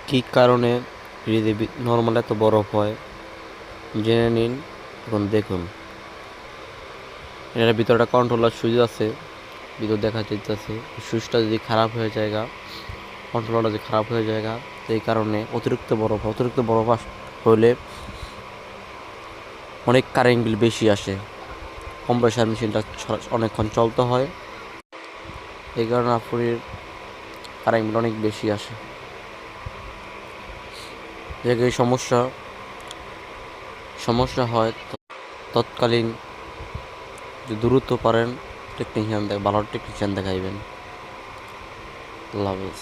কী কারণে ফ্রিজে নর্মাল এত বরফ হয় জেনে নিন। এখন দেখুন, এটার ভিতরে একটা কন্ট্রোলার সুইচ আছে, ভিতর দেখা যাইতেছে। সুইচটা যদি খারাপ হয়ে যায়, কন্ট্রোলারটা যদি খারাপ হয়ে যায়, তো এই কারণে অতিরিক্ত বরফ হলে অনেক কারেন্ট বিল বেশি আসে। কম্প্রেসার মেশিনটা অনেকক্ষণ চলতে হয়, এই কারণে আপনার কারেন্ট বিল অনেক বেশি আসে। এই সমস্যা হয় তৎকালীন যদি দ্রুত পারেন ভালো টেকনিশিয়ান দেখাইবেন। আল্লাহ হাফেজ।